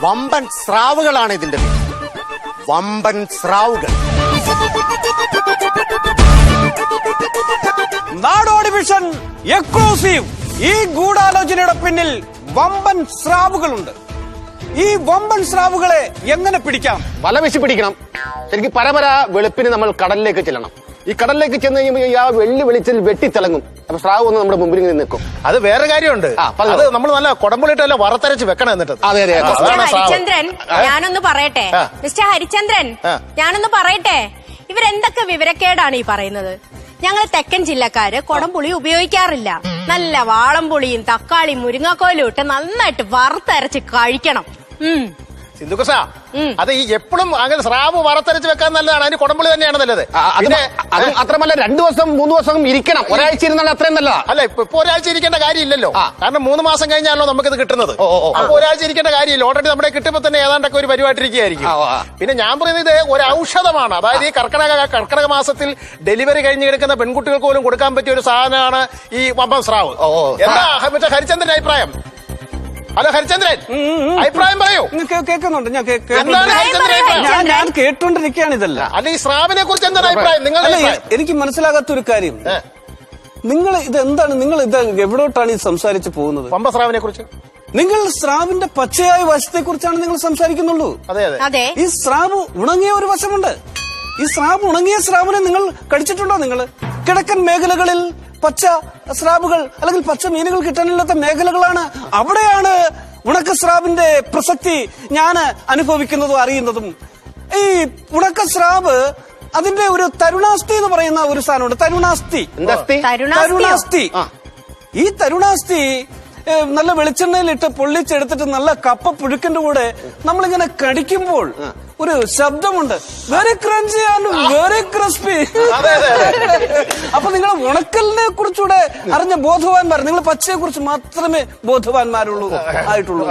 വമ്പൻ സ്രാവുകളാണ് ഇതിന്റെ പേര്. വമ്പൻ സ്രാവുകൾ. നാടോടി വിഷൻ എക്സ്ക്ലൂസീവ്. ഈ ഗൂഢാലോചനയുടെ പിന്നിൽ വമ്പൻ സ്രാവുകളുണ്ട്. ഈ വമ്പൻ സ്രാവുകളെ എങ്ങനെ പിടിക്കാം? വല വീശി പിടിക്കണം. ശരിക്കും പരപര വെളുപ്പിന് നമ്മൾ കടലിലേക്ക് ചെല്ലണം. ഈ കടലിലേക്ക് ചെന്ന് കഴിയുമ്പോൾ ആ വെള്ളി വെളിച്ചിൽ വെട്ടിത്തിളങ്ങും. അപ്പൊ സ്രാവ് ഒന്ന് നമ്മുടെ മുമ്പിൽ ഇങ്ങനെ നിൽക്കും. അത് വേറെ കാര്യമുണ്ട്. അത് നമ്മൾ നല്ല കുടമ്പുളിട്ടല്ല വറത്തരച്ച് വെക്കണം. എന്നിട്ട് അതെ അതെ. ഹരിചന്ദ്രൻ, ഞാനൊന്ന് പറയട്ടെ. മിസ്റ്റർ ഹരിചന്ദ്രൻ, ഞാനൊന്ന് പറയട്ടെ. ഇവരെന്തൊക്കെ വിവരക്കേടാണ് ഈ പറയുന്നത്? ഞങ്ങൾ തെക്കൻ ജില്ലക്കാര് കുടംപുളി ഉപയോഗിക്കാറില്ല. നല്ല വാളംപുളിയും തക്കാളിയും മുരിങ്ങക്കോലും ഇട്ട് നന്നായിട്ട് വറുത്തരച്ച് കഴിക്കണം. സിന്ധുകൃഷ്ണ, അത് ഈ എപ്പോഴും അങ്ങനെ സ്രാവ് വറുത്തരച്ച് വെക്കാൻ നല്ലതാണ്. അതിന് കുടംപുളി തന്നെയാണ് നല്ലത്. അത്രമല്ല, 2 ദിവസം 3 ദിവസം ഇരിക്കണം. ഒരാഴ്ച ഇരുന്നാൽ അത്രയും നല്ലതാ. അല്ല, ഇപ്പൊ ഒരാഴ്ച ഇരിക്കേണ്ട കാര്യമില്ലല്ലോ. കാരണം 3 മാസം കഴിഞ്ഞാണല്ലോ നമുക്കിത് കിട്ടുന്നത്. അപ്പൊ ഒരാഴ്ച ഇരിക്കേണ്ട കാര്യമില്ല. ഓൾറെഡി നമ്മുടെ കിട്ടുമ്പോ തന്നെ ഏതാണ്ടൊക്കെ ഒരു പരിപാടിയിരിക്കുകയായിരിക്കും. പിന്നെ ഞാൻ പറയുന്നത് ഇത് ഒരു ഔഷധമാണ്. അതായത് ഈ കർക്കിടക മാസത്തിൽ ഡെലിവറി കഴിഞ്ഞ് കിടക്കുന്ന പെൺകുട്ടികൾക്ക് പോലും കൊടുക്കാൻ പറ്റിയ ഒരു സാധനമാണ് ഈ വമ്പൻ സ്രാവ്. എന്താ ഹരിചന്ദ്രന്റെ അഭിപ്രായം? ഹലോ ഹരിചന്ദ്രൻ, അഭിപ്രായം പറയൂ. കേൾക്കുന്നുണ്ട്. ഞാൻ കേട്ടുകൊണ്ടിരിക്കുകയാണ് ഇതല്ല. അല്ല, ഈ സ്രാവിനെ കുറിച്ച് എന്താണ് അഭിപ്രായം? നിങ്ങൾ എനിക്ക് മനസ്സിലാകാത്ത ഒരു കാര്യം, നിങ്ങൾ ഇത് എന്താണ്, നിങ്ങൾ ഇത് എവിടോട്ടാണ് ഈ സംസാരിച്ച് പോകുന്നത്? വമ്പ സ്രാവിനെ കുറിച്ച്. നിങ്ങൾ സ്രാവിന്റെ പച്ചയായ വശത്തെ കുറിച്ചാണ് നിങ്ങൾ സംസാരിക്കുന്നുള്ളൂ. അതെ അതെ. ഈ സ്രാവ് ഉണങ്ങിയ ഒരു വശമുണ്ട്. ഈ സ്രാവ്, ഉണങ്ങിയ സ്രാവിനെ നിങ്ങൾ കടിച്ചിട്ടുണ്ടോ? നിങ്ങൾ കിഴക്കൻ മേഖലകളിൽ പച്ച സ്രാവുകൾ അല്ലെങ്കിൽ പച്ച മീനുകൾ കിട്ടാനില്ലാത്ത മേഖലകളാണ്. അവിടെയാണ് ഉണക്ക സ്രാവിന്റെ പ്രസക്തി ഞാൻ അനുഭവിക്കുന്നതും അറിയുന്നതും. ഈ ഉണക്ക സ്രാവ് അതിന്റെ ഒരു തരുണാസ്ഥി എന്ന് പറയുന്ന ഒരു സാധനമുണ്ട്. തരുണാസ്ഥി. ഈ തരുണാസ്ഥി നല്ല വെളിച്ചെണ്ണയിലിട്ട് പൊള്ളിച്ചെടുത്തിട്ട് നല്ല കപ്പ പുഴുക്കിന്റെ കൂടെ നമ്മളിങ്ങനെ കടിക്കുമ്പോൾ ഒരു ശബ്ദമുണ്ട്. Very crunchy and very crispy. അപ്പൊ നിങ്ങൾ ഉണക്കലിനെ കുറിച്ചുകൂടെ അറിഞ്ഞ ബോധവാന്മാർ, നിങ്ങൾ പച്ചയെ കുറിച്ച് മാത്രമേ ബോധവാന്മാരുള്ളൂ ആയിട്ടുള്ളൂ.